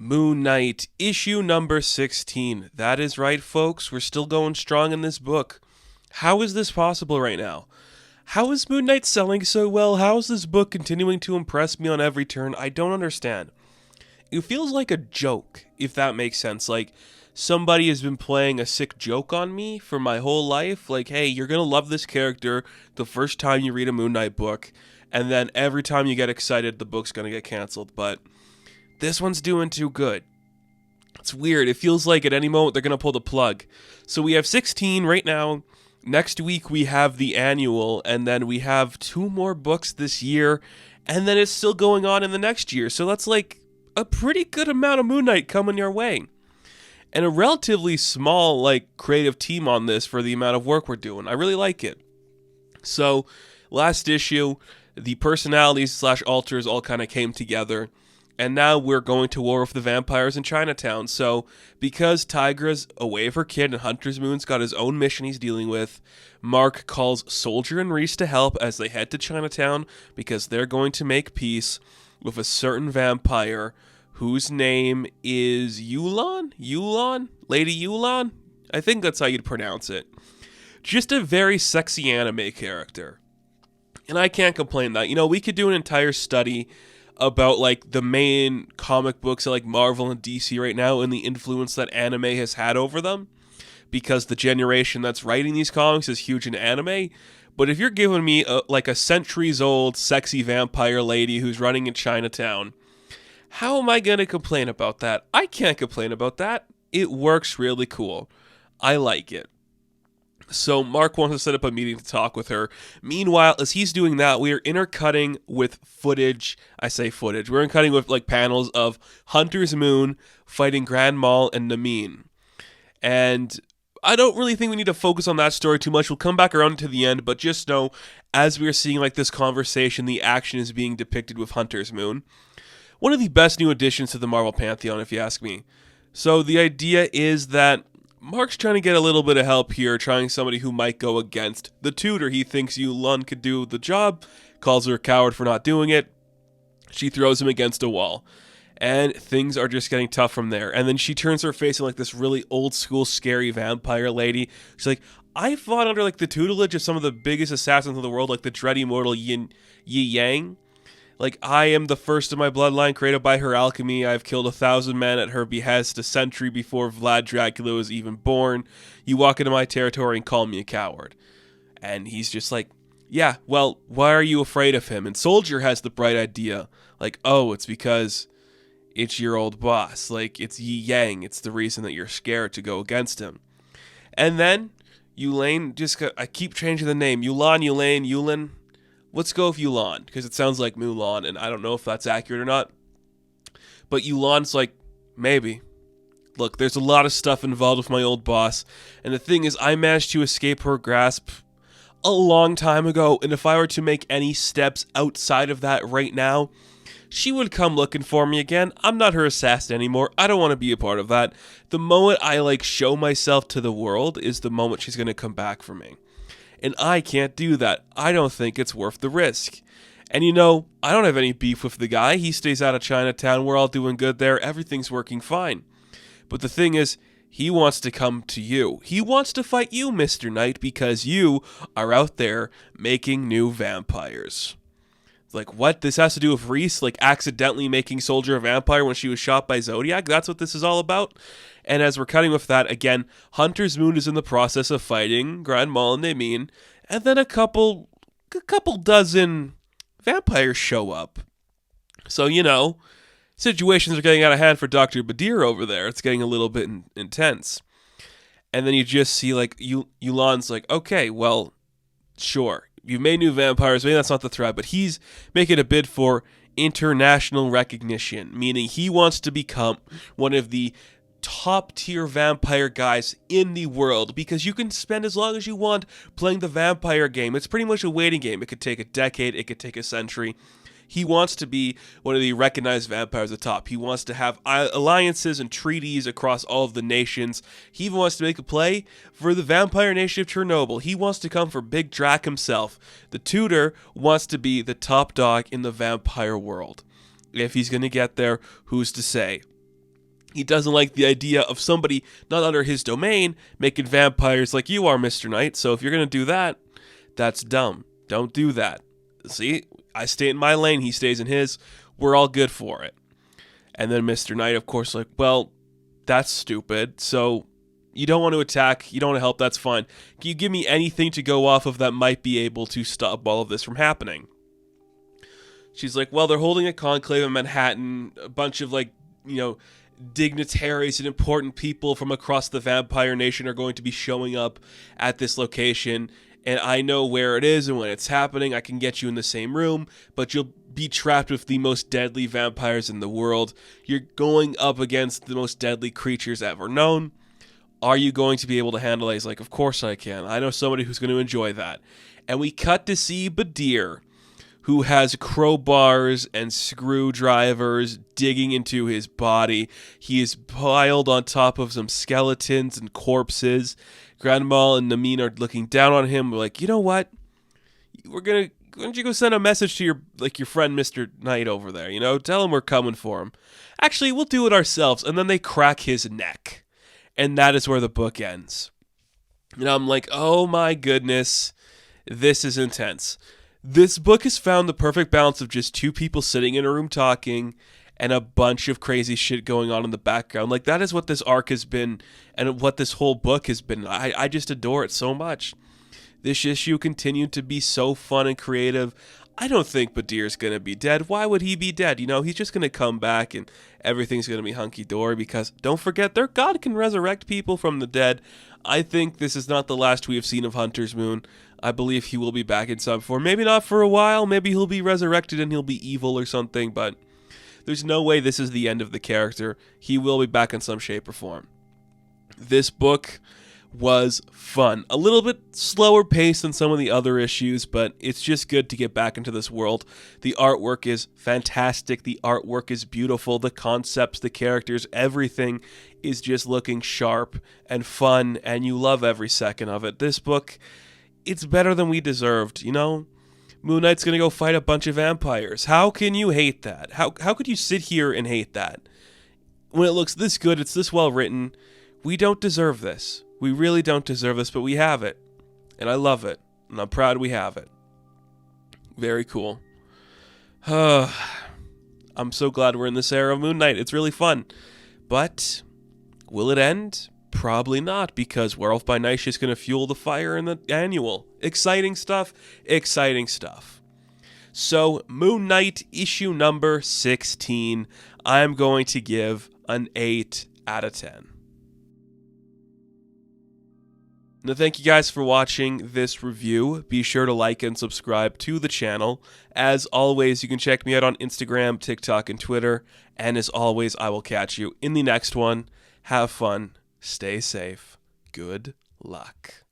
Moon Knight, issue number 16. That is right, folks. We're still going strong in this book. How is this possible right now? How is Moon Knight selling so well? How is this book continuing to impress me on every turn? I don't understand. It feels like a joke, if that makes sense. Like, somebody has been playing a sick joke on me for my whole life. Like, hey, you're going to love this character the first time you read a Moon Knight book, and then every time you get excited, the book's going to get canceled. But this one's doing too good. It's weird. It feels like at any moment they're going to pull the plug. So we have 16 right now. Next week we have the annual, and then we have 2 more books this year, and then it's still going on in the next year. So that's like a pretty good amount of Moon Knight coming your way. And a relatively small, like, creative team on this for the amount of work we're doing. I really like it. So, last issue, the personalities / alters all kind of came together. And now we're going to war with the vampires in Chinatown. So, because Tigra's away with her kid and Hunter's Moon's got his own mission he's dealing with, Mark calls Soldier and Reese to help as they head to Chinatown because they're going to make peace with a certain vampire whose name is Yulon? Lady Yulon? I think that's how you'd pronounce it. Just a very sexy anime character. And I can't complain that. You know, we could do an entire study about, like, the main comic books at, like, Marvel and DC right now and the influence that anime has had over them, because the generation that's writing these comics is huge in anime. But if you're giving me, a centuries-old sexy vampire lady who's running in Chinatown, how am I going to complain about that? I can't complain about that. It works really cool. I like it. So Mark wants to set up a meeting to talk with her. Meanwhile, as he's doing that, we are intercutting with footage. I say footage. We're intercutting with, like, panels of Hunter's Moon fighting Grand Mal and Namine. And I don't really think we need to focus on that story too much. We'll come back around to the end, but just know, as we are seeing, like, this conversation, the action is being depicted with Hunter's Moon. One of the best new additions to the Marvel Pantheon, if you ask me. So the idea is that Mark's trying to get a little bit of help here, trying somebody who might go against the tutor. He thinks Yulon could do the job, calls her a coward for not doing it. She throws him against a wall, and things are just getting tough from there. And then she turns her face in, like, this really old school scary vampire lady. She's like, I fought under, like, the tutelage of some of the biggest assassins in the world, like the dread immortal Yi Yang. Like, I am the first of my bloodline created by her alchemy. I've killed 1,000 men at her behest a century before Vlad Dracula was even born. You walk into my territory and call me a coward. And he's just like, yeah, well, why are you afraid of him? And Soldier has the bright idea. Like, oh, it's because it's your old boss. Like, it's Yi Yang. It's the reason that you're scared to go against him. And then, I keep changing the name. Yulin. Let's go with Yulon, because it sounds like Mulan, and I don't know if that's accurate or not. But Yulon's like, maybe. Look, there's a lot of stuff involved with my old boss, and the thing is, I managed to escape her grasp a long time ago, and if I were to make any steps outside of that right now, she would come looking for me again. I'm not her assassin anymore. I don't want to be a part of that. The moment I, like, show myself to the world is the moment she's going to come back for me. And I can't do that. I don't think it's worth the risk. And you know, I don't have any beef with the guy. He stays out of Chinatown. We're all doing good there. Everything's working fine. But the thing is, he wants to come to you. He wants to fight you, Mr. Knight, because you are out there making new vampires. Like, what? This has to do with Reese, like, accidentally making Soldier a vampire when she was shot by Zodiac? That's what this is all about? And as we're cutting with that, again, Hunter's Moon is in the process of fighting Grand Mal and Namine, and then a couple dozen vampires show up. So, you know, situations are getting out of hand for Dr. Badir over there. It's getting a little bit intense. And then you just see, like, Yulon's like, okay, well, sure. You've made new vampires, maybe that's not the threat, but he's making a bid for international recognition, meaning he wants to become one of the top tier vampire guys in the world, because you can spend as long as you want playing the vampire game. It's pretty much a waiting game. It could take a decade, it could take a century. He wants to be one of the recognized vampires at the top. He wants to have alliances and treaties across all of the nations. He even wants to make a play for the vampire nation of Chernobyl. He wants to come for Big Drac himself. The tutor wants to be the top dog in the vampire world. If he's going to get there, who's to say? He doesn't like the idea of somebody not under his domain making vampires like you are, Mr. Knight. So if you're going to do that, that's dumb. Don't do that. See, I stay in my lane, he stays in his. We're all good for it. And then Mr. Knight, of course, like, well, that's stupid. So you don't want to attack, you don't want to help, that's fine. Can you give me anything to go off of that might be able to stop all of this from happening? She's like, well, they're holding a conclave in Manhattan, a bunch of, like, dignitaries and important people from across the vampire nation are going to be showing up at this location, and I know where it is and when it's happening. I can get you in the same room, but you'll be trapped with the most deadly vampires in the world. You're going up against the most deadly creatures ever known. Are you going to be able to handle it? He's like, of course I can. I know somebody who's going to enjoy that. And we cut to see Badir, who has crowbars and screwdrivers digging into his body. He is piled on top of some skeletons and corpses. Grandma and Namin are looking down on him. We're like, you know what? Why don't you go send a message to your friend Mr. Knight over there, Tell him we're coming for him. Actually, we'll do it ourselves. And then they crack his neck. And that is where the book ends. And I'm like, oh my goodness, this is intense. This book has found the perfect balance of just two people sitting in a room talking and a bunch of crazy shit going on in the background. Like, that is what this arc has been and what this whole book has been. I just adore it so much. This issue continued to be so fun and creative. I don't think Badir's going to be dead. Why would he be dead? He's just going to come back and everything's going to be hunky-dory because, don't forget, their god can resurrect people from the dead. I think this is not the last we have seen of Hunter's Moon. I believe he will be back in some form. Maybe not for a while. Maybe he'll be resurrected and he'll be evil or something, but there's no way this is the end of the character. He will be back in some shape or form. This book was fun. A little bit slower paced than some of the other issues, but it's just good to get back into this world. The artwork is fantastic. The artwork is beautiful. The concepts, the characters, everything is just looking sharp and fun, and you love every second of it. This book, it's better than we deserved, Moon Knight's gonna go fight a bunch of vampires. How can you hate that? How could you sit here and hate that? When it looks this good, it's this well written. We don't deserve this. We really don't deserve this, but we have it. And I love it. And I'm proud we have it. Very cool. I'm so glad we're in this era of Moon Knight. It's really fun. But will it end? Probably not, because Werewolf by Night is going to fuel the fire in the annual. Exciting stuff. Exciting stuff. So, Moon Knight issue number 16, I'm going to give an 8 out of 10. Now, thank you guys for watching this review. Be sure to like and subscribe to the channel. As always, you can check me out on Instagram, TikTok, and Twitter. And as always, I will catch you in the next one. Have fun. Stay safe. Good luck.